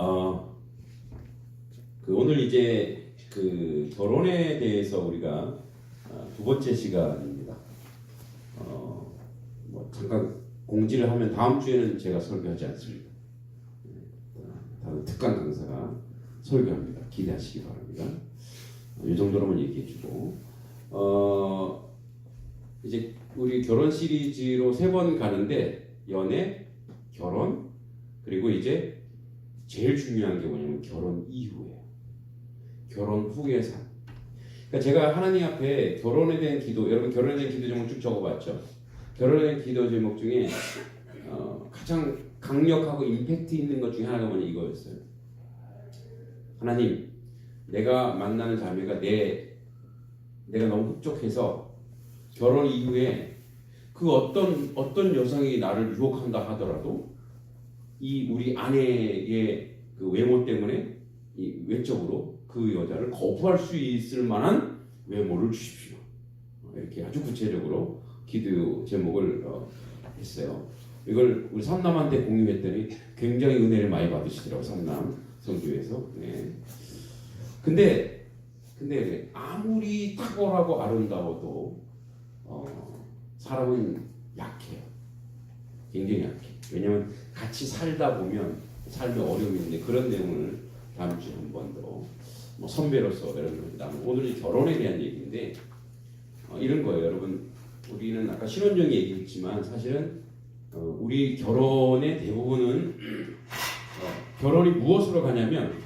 어, 오늘 이제 결혼에 대해서 우리가 두 번째 시간입니다. 잠깐 공지를 하면 다음 주에는 제가 설교하지 않습니다. 다른 특강 강사가 설교합니다. 기대하시기 바랍니다. 이 정도로만 얘기해주고 이제 우리 결혼 시리즈로 3번 가는데 연애, 결혼, 그리고 이제 제일 중요한 게 뭐냐면 결혼 이후에 결혼 후의 삶. 그러니까 제가 하나님 앞에 결혼에 대한 기도, 여러분 결혼에 대한 기도 제목 쭉 적어봤죠. 결혼에 대한 기도 제목 중에 가장 강력하고 임팩트 있는 것 중에 하나가 뭐냐 이거였어요. 하나님, 내가 만나는 자매가 내가 너무 흡족해서 결혼 이후에 그 어떤 여성이 나를 유혹한다 하더라도 이 우리 아내의 그 외모 때문에 이 외적으로 그 여자를 거부할 수 있을 만한 외모를 주십시오. 이렇게 아주 구체적으로 기도 제목을 했어요. 이걸 우리 삼남한테 공유했더니 굉장히 은혜를 많이 받으시더라고요. 삼남 성교에서. 네. 근데 아무리 탁월하고 아름다워도 사람은 약해요. 굉장히 약해. 왜냐면 같이 살다 보면 삶에 어려움이 있는데 그런 내용을 다음 주에 한 번 더 선배로서 여러분 나는 오늘 결혼에 대한 얘기인데 이런 거예요. 여러분 우리는 아까 신혼여행 얘기했지만 사실은 우리 결혼의 대부분은 결혼이 무엇으로 가냐면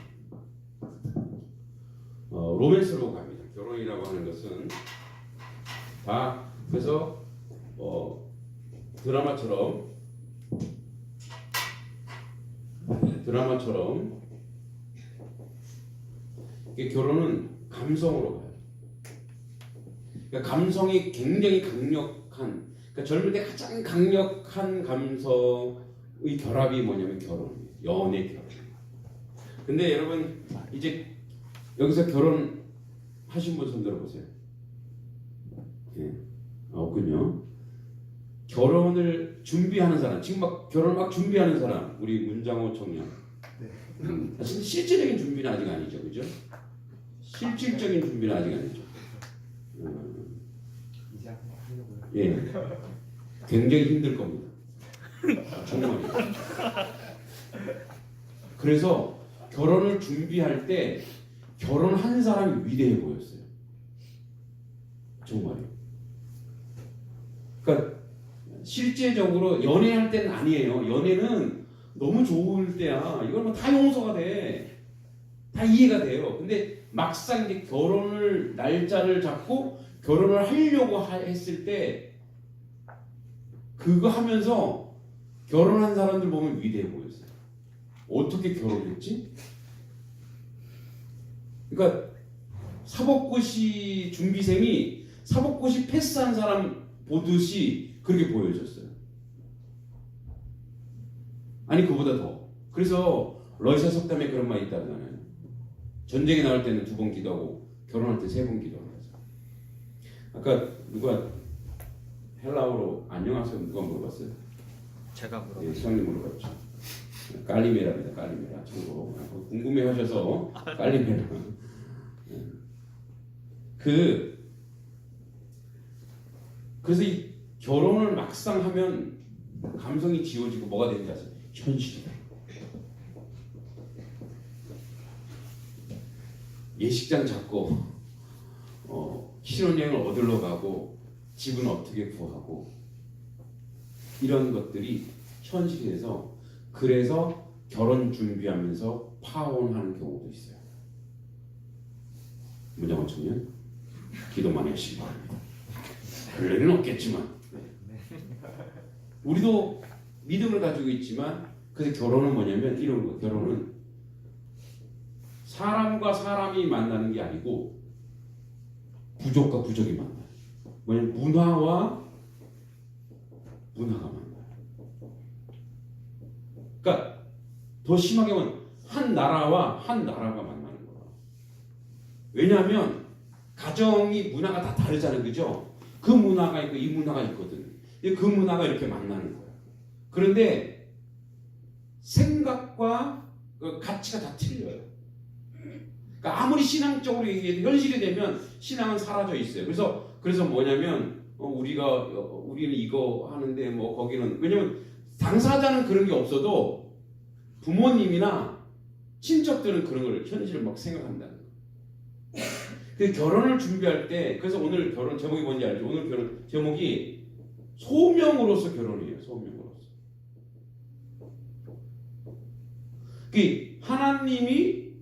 로맨스로 갑니다. 결혼이라고 하는 것은 다 그래서 드라마처럼 이게 결혼은 감성으로 가요. 그러니까 감성이 굉장히 강력한, 그러니까 젊을 때 가장 강력한 감성의 결합이 뭐냐면 결혼이에요. 연애 결혼. 근데 여러분 이제 여기서 결혼하신 분 손 들어보세요. 예. 없군요. 결혼을 준비하는 사람, 지금 막 결혼 막 준비하는 사람, 우리 문장호 청년. 네. 실질적인 준비는 아직 아니죠, 그죠? 실질적인 준비는 아직 아니죠. 이제 한번 하려고요. 예, 굉장히 힘들 겁니다. 정말. 그래서 결혼을 준비할 때 결혼한 사람이 위대해 보였어요. 정말요. 그러니까 실제적으로 연애할 때는 아니에요. 연애는 너무 좋을 때야. 이건 뭐 다 용서가 돼. 다 이해가 돼요. 근데 막상 이제 결혼을 날짜를 잡고 결혼을 하려고 했을 때 그거 하면서 결혼한 사람들 보면 위대해 보였어요. 어떻게 결혼했지? 그러니까 사법고시 준비생이 사법고시 패스한 사람 보듯이 그렇게 보여졌어요. 아니 그보다 더. 그래서 러시아 속담에 그런 말이 있다잖아요. 전쟁에 나갈 때는 2번 기도하고 결혼할 때 3번 기도하는 거죠. 아까 누가 헬라어로 안녕하세요 누가 물어봤어요? 제가 물어봤어요. 예, 수장님 물어봤죠. 깔리메라입니다. 깔리메라. 참고로 궁금해하셔서 깔리메라. 그래서 이 결혼을 막상 하면 감성이 지워지고 뭐가 되는지 아세요? 현실이다. 예식장 잡고 신혼여행을 어디로 가고 집은 어떻게 구하고 이런 것들이 현실이 돼서 그래서 결혼 준비하면서 파혼하는 경우도 있어요. 문장원 청년 기도 많이 하시기 바랍니다. 그럴 일은 없겠지만 우리도 믿음을 가지고 있지만 그래서 결혼은 뭐냐면 이런 거. 결혼은 사람과 사람이 만나는 게 아니고 부족과 부족이 만나요. 뭐냐면 문화와 문화가 만나요. 그러니까 더 심하게 보면 한 나라와 한 나라가 만나는 거예요. 왜냐하면 가정이 문화가 다 다르잖아요, 그죠? 그 문화가 있고 이 문화가 있거든. 그 문화가 이렇게 만나는 거예요. 그런데 생각과 그 가치가 다 틀려요. 그러니까 아무리 신앙적으로 얘기해도 현실이 되면 신앙은 사라져 있어요. 그래서 뭐냐면 우리는 이거 하는데 뭐 거기는 왜냐면 당사자는 그런 게 없어도 부모님이나 친척들은 그런 걸 현실을 막 생각한다는 거예요. 그 결혼을 준비할 때 그래서 오늘 결혼 제목이 뭔지 알죠? 오늘 결혼 제목이 소명으로서 결혼이에요. 소명으로서. 그 하나님이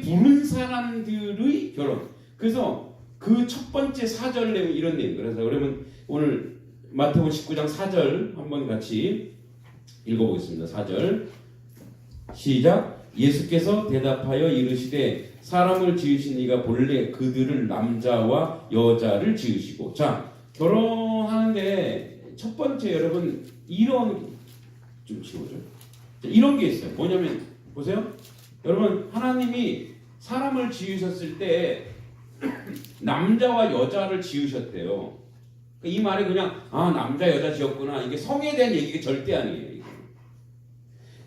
부른 사람들의 결혼. 그래서 그 첫 번째 4절 내용 이런 내용. 그래서 그러면 오늘 마태복음 19장 4절 한번 같이 읽어보겠습니다. 4절 시작. 예수께서 대답하여 이르시되 사람을 지으신 이가 본래 그들을 남자와 여자를 지으시고. 자, 결혼하는데 첫 번째 여러분 이런 좀 지워줘. 이런 게 있어요. 뭐냐면 보세요. 여러분 하나님이 사람을 지으셨을 때 남자와 여자를 지으셨대요. 이 말이 그냥 남자 여자 지었구나 이게 성에 대한 얘기가 절대 아니에요.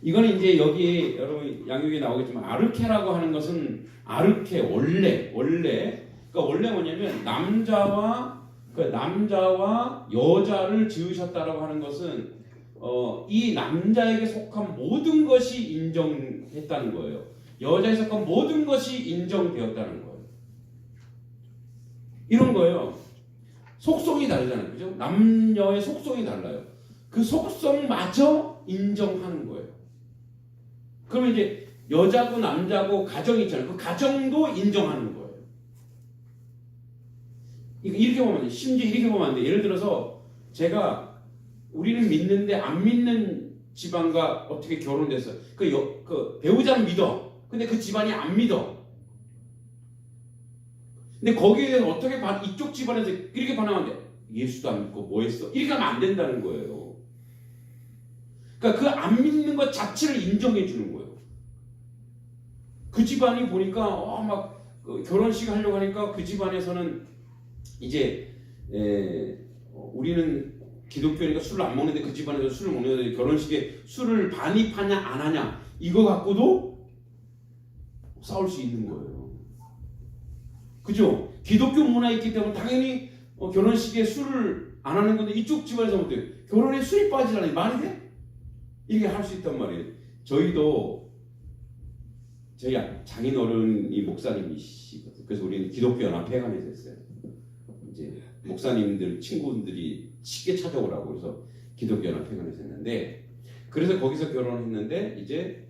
이거는 이제 여기 여러분 양육에 나오겠지만 아르케라고 하는 것은 아르케 원래 그러니까 원래 뭐냐면 남자와 여자를 지으셨다라고 하는 것은 이 남자에게 속한 모든 것이 인정했다는 거예요. 여자에 속한 모든 것이 인정되었다는 거예요. 이런 거예요. 속성이 다르잖아요. 그죠? 남녀의 속성이 달라요. 그 속성마저 인정하는 거예요. 그러면 이제 여자고 남자고 가정이 있잖아요. 그 가정도 인정하는 거예요. 이렇게 보면 안 돼. 심지어 이렇게 보면 안 돼. 예를 들어서 우리는 믿는데 안 믿는 집안과 어떻게 결혼됐어요. 그 배우자는 믿어. 근데 그 집안이 안 믿어. 근데 거기에 대해서 어떻게 이쪽 집안에서 이렇게 반응하는데 예수도 안 믿고 뭐 했어? 이렇게 하면 안 된다는 거예요. 그러니까 그 안 믿는 것 자체를 인정해 주는 거예요. 그 집안이 보니까 막 결혼식 하려고 하니까 그 집안에서는 이제 우리는 기독교니까 술을 안 먹는데 그 집안에서 술을 먹는데 결혼식에 술을 반입하냐 안 하냐 이거 갖고도 싸울 수 있는 거예요. 그죠? 기독교 문화에 있기 때문에 당연히 결혼식에 술을 안 하는 건데 이쪽 집안에서 어때요? 결혼에 술이 빠지라니 말이 돼? 이렇게 할 수 있단 말이에요. 저희 장인어른이 목사님이시거든요. 그래서 우리는 기독교 연합회관에서 했어요. 이제 목사님들 친구들이 쉽게 찾아오라고 그래서 기독교 연합회관에서 했는데 그래서 거기서 결혼했는데 이제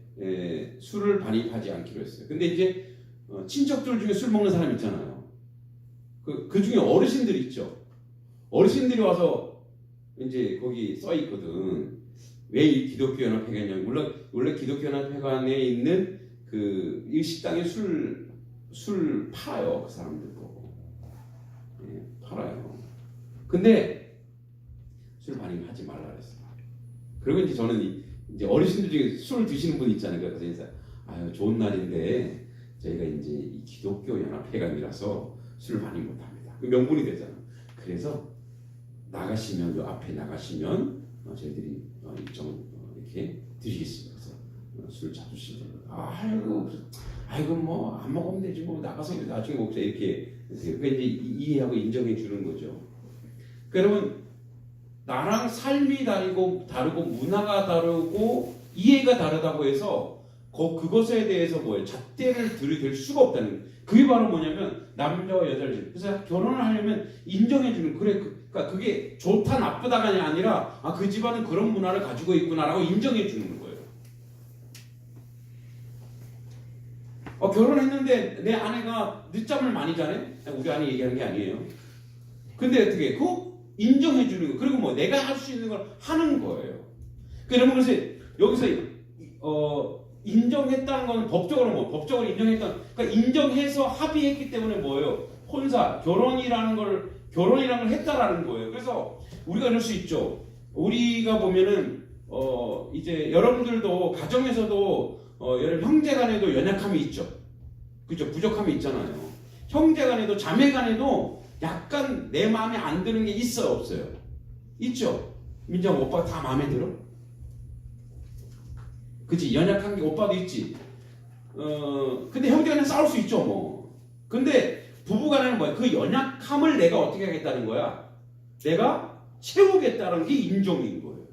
술을 반입하지 않기로 했어요. 근데 이제 친척들 중에 술 먹는 사람 있잖아요. 그 중에 어르신들 있죠. 어르신들이 와서 이제 거기 써 있거든. 왜 이 기독교 연합회관이냐면 원래 기독교 연합회관에 있는 이 식당에 술 팔아요. 그 사람들도 팔아요. 근데 술 반입하지 말라 그랬어요. 그리고 이제 저는 이제 어르신들 중에 술 드시는 분 있잖아요. 그래서 인사, 좋은 날인데 저희가 이제 이 기독교 연합회관이라서 술 반입 못합니다. 그 명분이 되잖아. 그래서 나가시면 요 앞에 나가시면 저희들이 이렇게 드리겠습니다. 그래서 술 잡수시면 아이고 뭐 안 먹으면 되지 뭐 나가서 나중에 먹자 이렇게 그러니까 이제 이해하고 인정해 주는 거죠. 그러면 나랑 삶이 다르고 문화가 다르고 이해가 다르다고 해서 그것에 대해서 잣대를 들이댈 수가 없다는 거예요. 그게 바로 뭐냐면 남자와 여자를 그래서 결혼을 하려면 인정해 주는 그러니까 그게 좋다 나쁘다가 아니라 그 집안은 그런 문화를 가지고 있구나라고 인정해 주는 거예요. 결혼했는데 내 아내가 늦잠을 많이 자네? 우리 아내 얘기하는 게 아니에요. 근데 어떻게 그거 인정해 주는 거 그리고 내가 할 수 있는 걸 하는 거예요. 그러면 그래서 여기서 인정했다는 건 법적으로 인정했다는 그러니까 인정해서 합의했기 때문에 뭐예요? 결혼이라는 걸 했다라는 거예요. 그래서 우리가 이럴 수 있죠. 우리가 보면은 이제 여러분들도 가정에서도 여러분 형제간에도 연약함이 있죠. 그죠? 부족함이 있잖아요. 형제간에도 자매간에도 약간 내 마음에 안 드는 게 있어요, 없어요? 있죠. 민정 오빠 다 마음에 들어? 그치? 연약한 게 오빠도 있지. 근데 형제간에 싸울 수 있죠, 뭐. 근데 부부간에는 뭐야? 그 연약함을 내가 어떻게 하겠다는 거야? 내가 채우겠다는 게 인정인 거예요.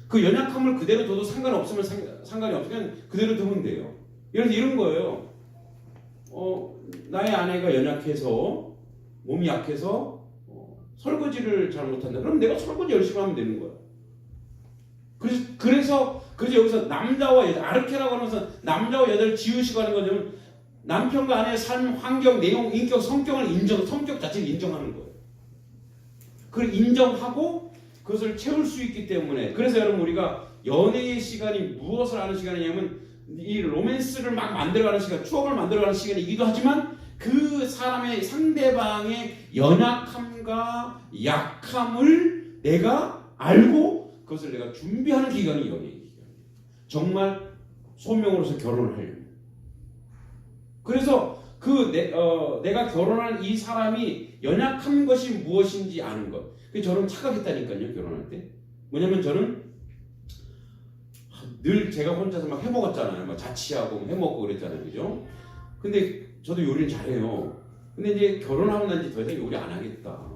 그 연약함을 그대로 둬도 상관없으면 상관이 없으면 그대로 두면 돼요. 예를 들어 이런 거예요. 나의 아내가 연약해서 몸이 약해서 설거지를 잘 못한다. 그럼 내가 설거지 열심히 하면 되는 거야. 그래서 여기서 남자와 여자, 아르케라고 하면서 남자와 여자를 지으시고 하는 거냐면 남편과 아내의 삶, 환경, 내용, 인격, 성격 자체를 인정하는 거예요. 그걸 인정하고 그것을 채울 수 있기 때문에 그래서 여러분 우리가 연애의 시간이 무엇을 하는 시간이냐면 이 로맨스를 막 만들어가는 시간, 추억을 만들어가는 시간이기도 하지만 그 사람의 상대방의 연약함과 약함을 내가 알고 그것을 내가 준비하는 기간이 연애의 기간이에요. 정말 소명으로서 결혼을 하려면. 그래서 내가 결혼한 이 사람이 연약한 것이 무엇인지 아는 것. 저는 착각했다니까요, 결혼할 때. 뭐냐면 저는 늘 제가 혼자서 막 해먹었잖아요. 막 자취하고 해먹고 그랬잖아요, 그죠? 근데 저도 요리를 잘해요. 근데 이제 결혼하고 난 지 더 이상 요리 안 하겠다.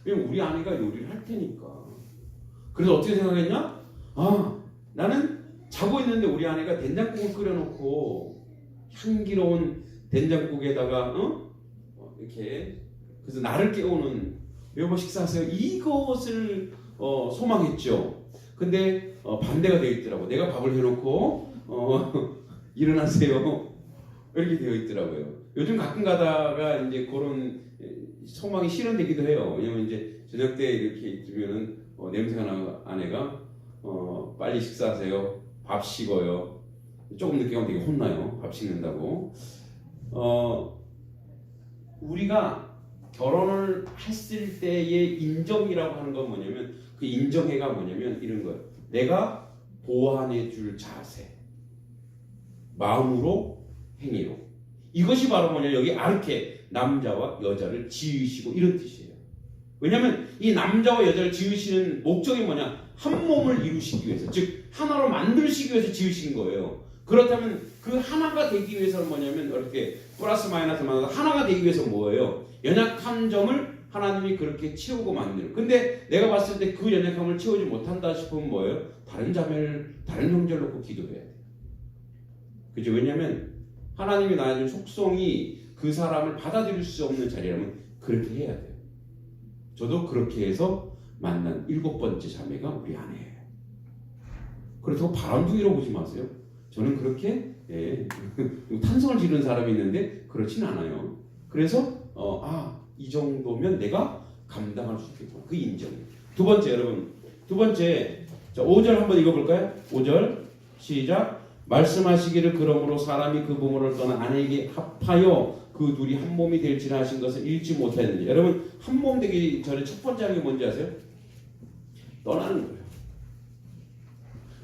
왜냐면 우리 아내가 요리를 할 테니까. 그래서 어떻게 생각했냐? 나는 자고 있는데 우리 아내가 된장국을 끓여놓고 향기로운 된장국에다가 이렇게 그래서 나를 깨우는 여보 식사하세요. 이것을 소망했죠. 근데 반대가 되어 있더라고. 내가 밥을 해놓고 일어나세요. 이렇게 되어 있더라고요. 요즘 가끔 가다가 이제 그런 소망이 실현되기도 해요. 왜냐면 이제 저녁 때 이렇게 있으면은 냄새가 나고 아내가 빨리 식사하세요. 밥 식어요. 조금 늦게 가면 되게 혼나요. 밥 식는다고. 우리가 결혼을 했을 때의 인정이라고 하는 건 뭐냐면 그 인정해가 뭐냐면 이런 거예요. 내가 보완해 줄 자세, 마음으로, 행위로. 이것이 바로 뭐냐 여기 아르케 남자와 여자를 지으시고 이런 뜻이에요. 왜냐하면 이 남자와 여자를 지으시는 목적이 뭐냐 한 몸을 이루시기 위해서, 즉 하나로 만들시기 위해서 지으신 거예요. 그렇다면 그 하나가 되기 위해서는 뭐냐면 이렇게 플러스 마이너스 하나가 되기 위해서 뭐예요? 연약한 점을 하나님이 그렇게 채우고 만드는. 근데 내가 봤을 때 그 연약함을 채우지 못한다 싶으면 뭐예요? 다른 자매를, 다른 형제를 놓고 기도해야 돼요. 그죠? 왜냐면 하나님이 나눠준 속성이 그 사람을 받아들일 수 없는 자리라면 그렇게 해야 돼요. 저도 그렇게 해서 만난 7번째 자매가 우리 아내예요. 그래서 바람둥이로 보지 마세요. 저는 그렇게 탄성을 지르는 사람이 있는데 그렇진 않아요. 그래서 이 정도면 내가 감당할 수 있겠구나. 그 인정이에요. 두 번째 여러분. 두 번째 5절 한번 읽어볼까요? 5절 시작. 말씀하시기를 그러므로 사람이 그 부모를 떠나 아내에게 합하여 그 둘이 한 몸이 될지라 하신 것을 읽지 못했느냐. 여러분 한 몸 되기 전에 첫 번째 하는 게 뭔지 아세요? 떠나는 거예요.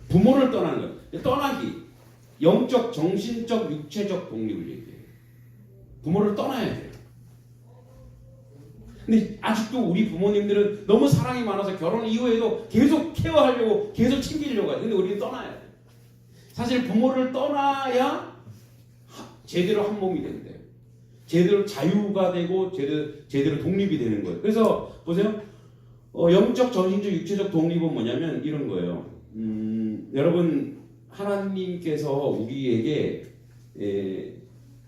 부모를 떠나는 거예요. 떠나기. 영적, 정신적, 육체적 독립을 얘기해요. 부모를 떠나야 돼요. 근데 아직도 우리 부모님들은 너무 사랑이 많아서 결혼 이후에도 계속 케어하려고 계속 챙기려고 하죠. 근데 우리는 떠나야 돼요. 사실 부모를 떠나야 제대로 한 몸이 된대요. 제대로 자유가 되고 제대로 독립이 되는 거예요. 그래서 보세요. 영적, 정신적, 육체적 독립은 뭐냐면 이런 거예요. 여러분 하나님께서 우리에게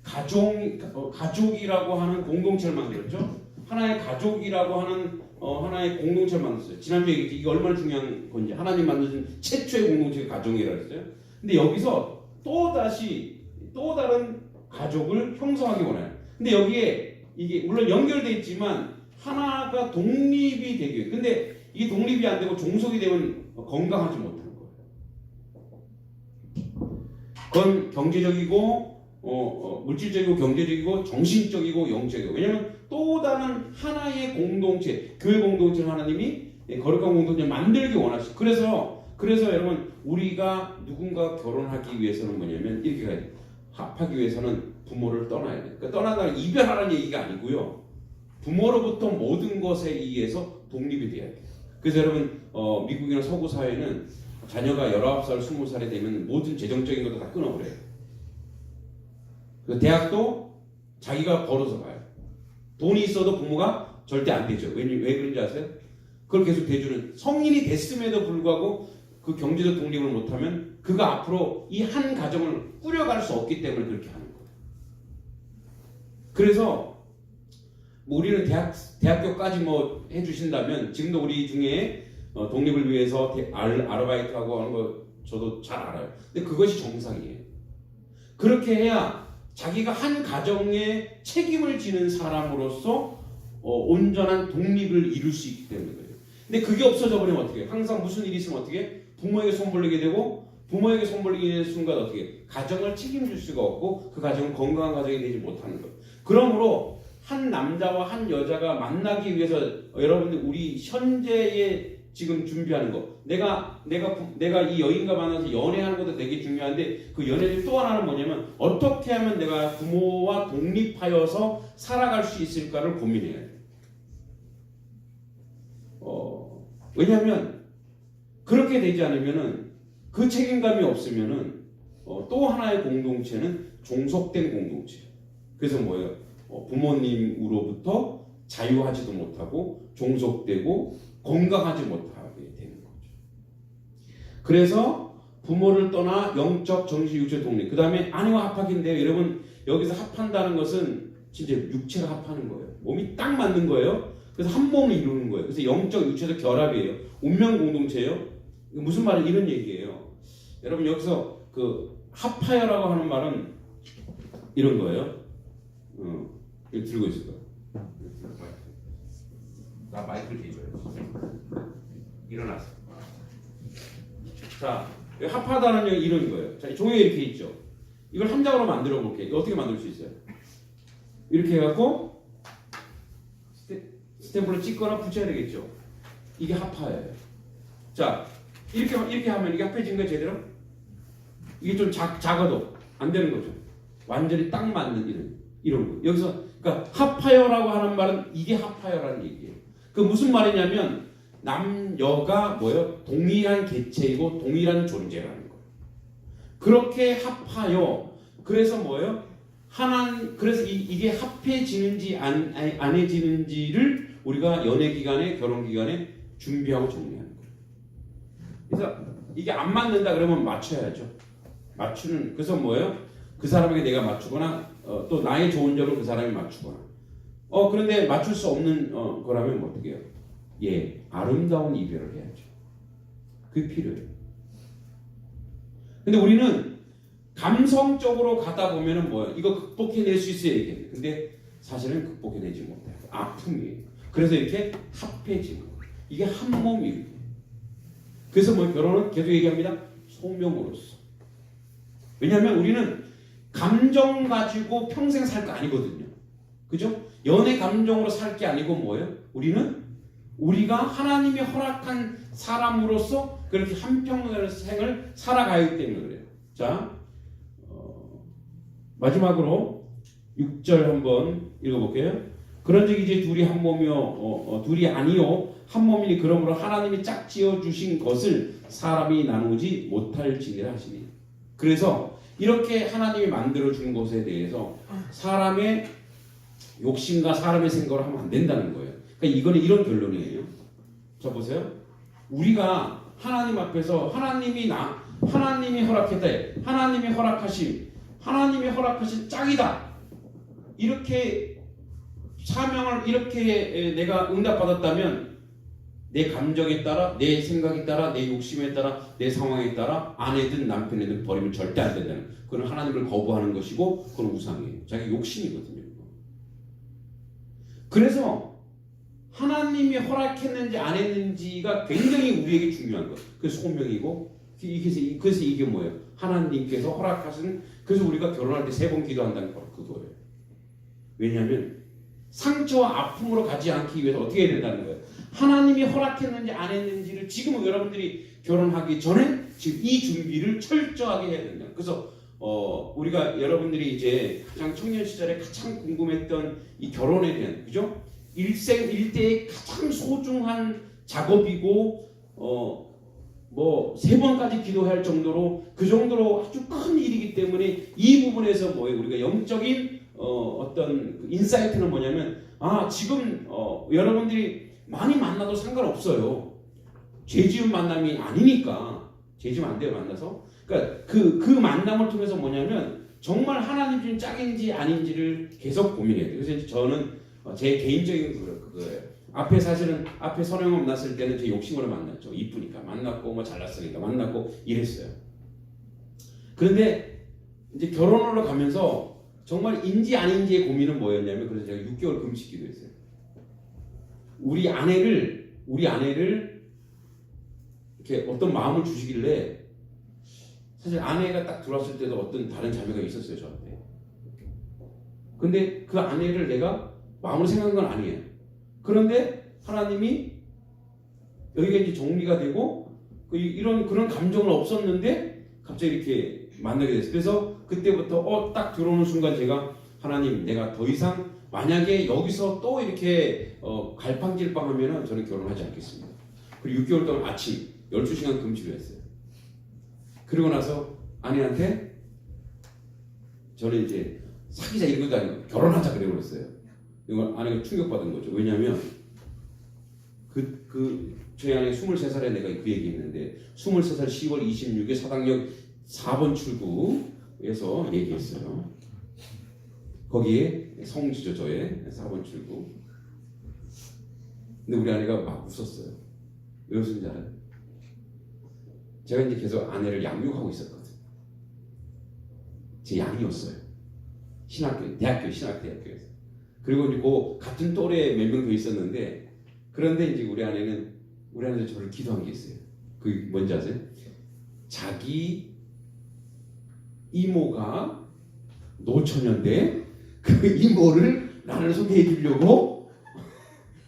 가족이라고 하는 공동체를 만들었죠. 하나의 가족이라고 하는 하나의 공동체를 만들었어요. 지난주에 얘기했지 이게 얼마나 중요한 건지. 하나님 만드신 최초의 공동체가 가족이라고 했어요. 근데 여기서 또 다른 가족을 형성하기 원해요. 근데 여기에 이게 물론 연결되어 있지만 하나가 독립이 되기 위해. 근데 이게 독립이 안 되고 종속이 되면 건강하지 못하는 거예요. 그건 경제적이고 물질적이고 경제적이고 정신적이고 영적이고. 왜냐하면 또 다른 하나의 공동체, 교회 공동체를 하나님이 거룩한 공동체를 만들기 원하시고. 그래서 여러분 우리가 누군가 결혼하기 위해서는 뭐냐면 이렇게 가야 돼요. 합하기 위해서는 부모를 떠나야 돼요. 그러니까 떠나다가 이별하라는 얘기가 아니고요. 부모로부터 모든 것에 의해서 독립이 돼야 돼요. 그래서 여러분 미국이나 서구 사회는 자녀가 19살, 20살이 되면 모든 재정적인 것도 다 끊어버려요. 대학도 자기가 벌어서 가요. 돈이 있어도 부모가 절대 안 되죠. 왜 그런지 아세요? 그걸 계속 대주는, 성인이 됐음에도 불구하고 그 경제적 독립을 못하면 그가 앞으로 이 한 가정을 꾸려갈 수 없기 때문에 그렇게 하는 거예요. 그래서 뭐 우리는 대학교까지 뭐 해주신다면, 지금도 우리 중에 독립을 위해서 아르바이트하고 하는 거 저도 잘 알아요. 근데 그것이 정상이에요. 그렇게 해야 자기가 한 가정에 책임을 지는 사람으로서 온전한 독립을 이룰 수 있기 때문에 그래요. 근데 그게 없어져 버리면 어떻게 해요? 항상 무슨 일이 있으면 어떻게 해요? 부모에게 손 벌리게 되고, 부모에게 손 벌리게 되는 순간 어떻게 해요? 가정을 책임질 수가 없고 그 가정은 건강한 가정이 되지 못하는 거예요. 그러므로 한 남자와 한 여자가 만나기 위해서 여러분들 우리 현재에 지금 준비하는 거, 내가 이 여인과 만나서 연애하는 것도 되게 중요한데, 그 연애 중 또 하나는 뭐냐면 어떻게 하면 내가 부모와 독립하여서 살아갈 수 있을까를 고민해야 돼요. 왜냐하면 그렇게 되지 않으면은, 그 책임감이 없으면은 또 하나의 공동체는 종속된 공동체예요. 그래서 뭐예요? 부모님으로부터 자유하지도 못하고 종속되고 건강하지 못하게 되는 거죠. 그래서 부모를 떠나 영적, 정신, 육체 독립. 그 다음에 아내와 합학인데요. 여러분, 여기서 합한다는 것은 진짜 육체가 합하는 거예요. 몸이 딱 맞는 거예요. 그래서 한 몸을 이루는 거예요. 그래서 영적, 육체적 결합이에요. 운명 공동체예요. 무슨 말은 이런 얘기예요. 여러분, 여기서 그 합하여라고 하는 말은 이런 거예요. 이거 들고 있을 거예요. 나 마이크를 뒤져야지. 일어났어. 자, 합하다는 얘기 이런 거예요. 자, 종이에 이렇게 있죠. 이걸 한 장으로 만들어 볼게요. 이거 어떻게 만들 수 있어요? 이렇게 해갖고 스탬프로 찍거나 붙여야 되겠죠. 이게 합하예요. 자, 이렇게 하면 이게 합해진 거예요, 제대로? 이게 좀 작아도 안 되는 거죠. 완전히 딱 맞는 이런 거. 여기서 그러니까 합하여라고 하는 말은 이게 합하여라는 얘기예요. 그 무슨 말이냐면 남여가 뭐예요? 동일한 개체이고 동일한 존재라는 거예요. 그렇게 합하여. 그래서 뭐예요? 그래서 이게 합해지는지 안 해지는지를 우리가 연애 기간에, 결혼 기간에 준비하고 정리하는 거예요. 그래서 이게 안 맞는다 그러면 맞춰야죠. 그래서 뭐예요? 그 사람에게 내가 맞추거나 또 나의 좋은 점을 그 사람이 맞추거나. 그런데 맞출 수 없는 거라면 뭐 어떻게 해요? 예, 아름다운 이별을 해야죠. 그게 필요해요. 근데 우리는 감성적으로 가다 보면은 뭐예요? 이거 극복해낼 수 있어야 되겠네. 근데 사실은 극복해내지 못해요. 아픔이에요. 그래서 이렇게 합해지는 거예요. 이게 한 몸이에요. 그래서 뭐 결혼은 계속 얘기합니다. 소명으로서. 왜냐하면 우리는 감정 가지고 평생 살 거 아니거든요. 그죠? 연애 감정으로 살 게 아니고 뭐예요? 우리가 하나님이 허락한 사람으로서 그렇게 한평생을 살아가기 때문에 그래요. 자, 마지막으로 6절 한번 읽어볼게요. 그런즉 이제 둘이 한 몸이요, 둘이 아니요 한 몸이니 그러므로 하나님이 짝지어 주신 것을 사람이 나누지 못할지니라 하시니. 그래서 이렇게 하나님이 만들어 준 것에 대해서 사람의 욕심과 사람의 생각을 하면 안 된다는 거예요. 그러니까 이거는 이런 결론이에요. 자, 보세요. 우리가 하나님 앞에서 하나님이 허락했다. 하나님이 허락하신 짝이다. 이렇게 사명을 이렇게 내가 응답받았다면 내 감정에 따라, 내 생각에 따라, 내 욕심에 따라, 내 상황에 따라 아내든 남편이든 버리면 절대 안 된다는. 그건 하나님을 거부하는 것이고 그건 우상이에요. 자기 욕심이거든요. 그래서 하나님이 허락했는지 안 했는지가 굉장히 우리에게 중요한 거예요. 그게 소명이고, 그래서 이게 뭐예요? 하나님께서 허락하신. 그래서 우리가 결혼할 때 3번 기도한다는 거 그거예요. 왜냐하면 상처와 아픔으로 가지 않기 위해서 어떻게 해야 된다는 거예요. 하나님이 허락했는지 안 했는지를 지금 여러분들이 결혼하기 전에 지금 이 준비를 철저하게 해야 된다. 그래서 우리가 여러분들이 이제 가장 청년 시절에 가장 궁금했던 이 결혼에 대한, 그죠? 일생 일대의 가장 소중한 작업이고 뭐 3번까지 기도해야 할 정도로 그 정도로 아주 큰 일이기 때문에 이 부분에서 뭐예요? 우리가 영적인 어떤 그 인사이트는 뭐냐면 지금 여러분들이 많이 만나도 상관없어요. 죄 지은 만남이 아니니까 죄 지으면 안 돼요. 만나서. 그러니까 그 만남을 통해서 뭐냐면 정말 하나님 주신 짝인지 아닌지를 계속 고민해야 돼요. 그래서 저는 제 개인적인 그거예요. 앞에 선영을 만났을 때는 제 욕심으로 만났죠. 이쁘니까 만났고 뭐 잘났으니까 만났고 이랬어요. 그런데 이제 결혼으로 가면서 정말 인지 아닌지의 고민은 뭐였냐면 그래서 제가 6개월 금식 기도했어요. 우리 아내를 이렇게 어떤 마음을 주시길래 사실 아내가 딱 들어왔을 때도 어떤 다른 자매가 있었어요 저한테. 근데 그 아내를 내가 마음으로 생각한 건 아니에요. 그런데 하나님이 여기가 이제 정리가 되고 그런 감정은 없었는데 갑자기 이렇게 만나게 됐어요. 그래서 그때부터 딱 들어오는 순간 제가 하나님 내가 더 이상 만약에 여기서 또 이렇게 갈팡질팡하면은 저는 결혼하지 않겠습니다. 그리고 6개월 동안 아침 12시간 금식을 했어요. 그리고 나서 아내한테 저는 이제 사귀자 이런 것도 아니고 결혼하자 그래 버렸어요. 이건 아내가 충격받은 거죠. 왜냐하면 저희 아내가 23살에 내가 그 얘기했는데 23살 10월 26일 사당역 4번 출구에서 얘기했어요. 거기에 성지죠 저의 4번 출구. 근데 우리 아내가 막 웃었어요. 왜 웃은지 알아요? 제가 이제 계속 아내를 양육하고 있었거든요. 제 양이었어요. 대학교에서. 그리고 이제 그 같은 또래 몇 명 더 있었는데 그런데 이제 우리 아내는 저를 기도한 게 있어요. 그게 뭔지 아세요? 자기 이모가 노처녀인데 그 이모를 나를 소개해 주려고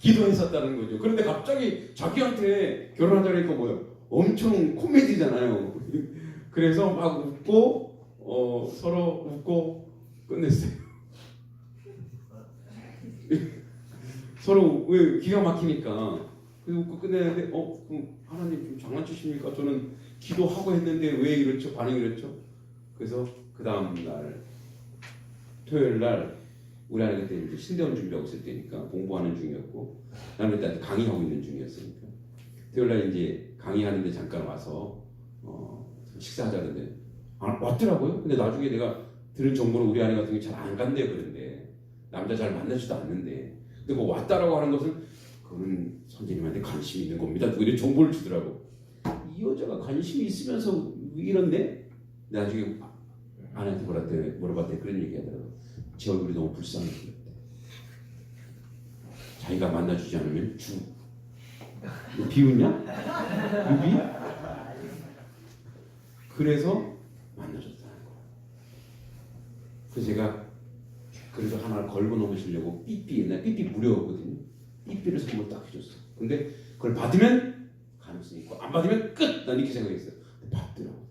기도했었다는 거죠. 그런데 갑자기 자기한테 결혼하자니까 뭐예요? 엄청 코미디잖아요. 그래서 막 웃고 서로 웃고 끝냈어요. 서로 왜 기가 막히니까 그래서 웃고 끝내는데 그럼 하나님 좀 장난치십니까? 저는 기도하고 했는데 왜 이렇죠? 반응이 이렇죠? 그래서 그 다음 날 토요일 날 우리 아내 그때 이제 신대원 준비하고 있을 때니까 공부하는 중이었고 나는 그때 강의하고 있는 중이었으니까 토요일 날 이제 강의하는데 잠깐 와서 식사하자는데 왔더라고요. 근데 나중에 내가 들은 정보는 우리 아내 같은 경우 잘 안 간대요. 그런데 남자 잘 만나지도 않는데 근데 뭐 왔다라고 하는 것은 그거는 선생님한테 관심이 있는 겁니다. 이런 정보를 주더라고. 이 여자가 관심이 있으면서 이런데 나중에 아내한테 물어봤더니 그런 얘기하더라고. 제 얼굴이 너무 불쌍해 보였대. 자기가 만나주지 않으면 너 비웃냐? 유비? 그래서 만나줬다는 거야. 그래서 제가 그래서 하나를 걸고 넘으시려고 옛날 삐삐 무료였거든요. 삐삐를 선물 딱 해줬어. 근데 그걸 받으면 가능성이 있고 안 받으면 끝! 난 이렇게 생각했어요. 근데 받더라고.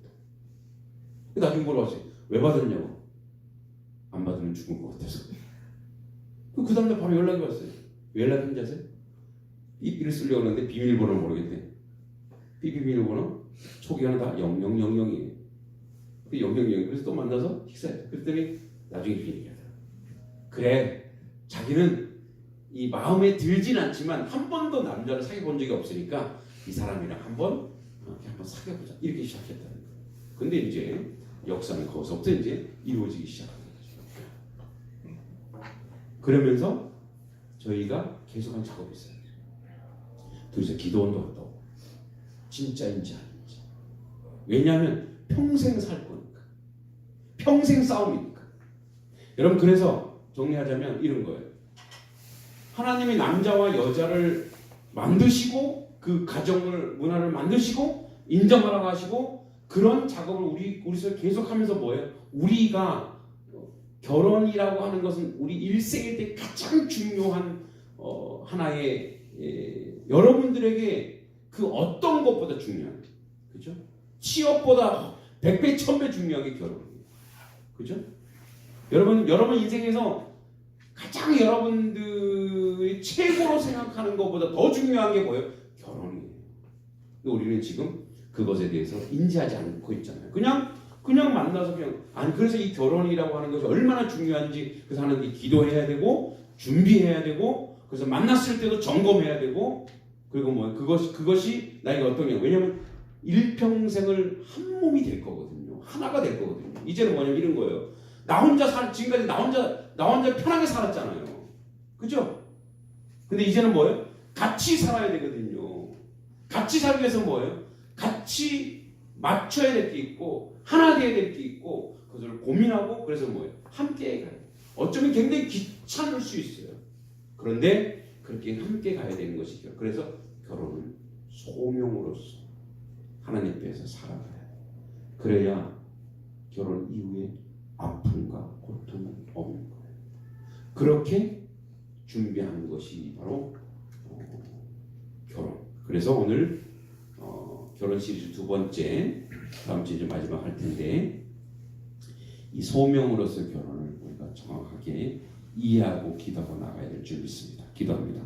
나중에 물어봤어요. 왜 받았냐고. 안 받으면 죽을 것 같아서. 그 다음날 바로 연락이 왔어요. 왜 연락인지 아세요? 삐삐를 쓰려고 하는데 비밀번호를 모르겠대. 삐삐 비밀번호 초기 하나 다 0000이에요. 0000. 그래서 또 만나서 식사했죠. 그랬더니 나중에 이렇게 얘기하더라고요. 그래, 자기는 이 마음에 들진 않지만 한 번도 남자를 사귀어 본 적이 없으니까 이 사람이랑 한번 사귀어보자 이렇게 시작했다는 거예요. 근데 이제 역사는 거기서부터 이제 이루어지기 시작한 거죠. 그러면서 저희가 계속한 작업이 있어요. 둘이서 기도원도 한다고. 진짜인지 아닌지. 왜냐하면 평생 살 거니까. 평생 싸움이니까. 여러분 그래서 정리하자면 이런 거예요. 하나님이 남자와 여자를 만드시고 그 가정을 문화를 만드시고 인정하라고 하시고 그런 작업을 우리서 계속하면서 뭐예요? 우리가 결혼이라고 하는 것은 우리 일생일 때 가장 중요한 하나의 여러분들에게 그 어떤 것보다 중요한 그죠? 취업보다 100배 1000배 중요한 게 결혼이에요. 그죠? 여러분 인생에서 가장 여러분들이 최고로 생각하는 것보다 더 중요한 게 뭐예요? 결혼이에요. 근데 우리는 지금 그것에 대해서 인지하지 않고 있잖아요. 그냥 만나서 아니 그래서 이 결혼이라고 하는 것이 얼마나 중요한지 그래서 하나님께 기도해야 되고 준비해야 되고 그래서 만났을 때도 점검해야 되고 그리고 뭐 그것이 나에게 어떤 게 왜냐면 일평생을 한 몸이 될 거거든요. 하나가 될 거거든요. 이제는 뭐냐면 이런 거예요. 지금까지 나 혼자 편하게 살았잖아요. 그죠? 근데 이제는 뭐예요? 같이 살아야 되거든요. 같이 살기 위해서 뭐예요? 같이 맞춰야 될 게 있고 하나 되어야 될 게 있고 그것을 고민하고 그래서 뭐예요? 함께 가요. 어쩌면 굉장히 귀찮을 수 있어요. 그런데 그렇게 함께 가야 되는 것이죠. 그래서 결혼은 소명으로서 하나님 앞에서 살아가야 돼요. 그래야 결혼 이후에 아픔과 고통은 없는 거예요. 그렇게 준비하는 것이 바로 결혼. 그래서 오늘 결혼 시리즈 두 번째 다음 주에 마지막 할 텐데 이 소명으로서 결혼을 우리가 정확하게 이해하고 기도하고 나가야 될 줄 믿습니다. 기도합니다.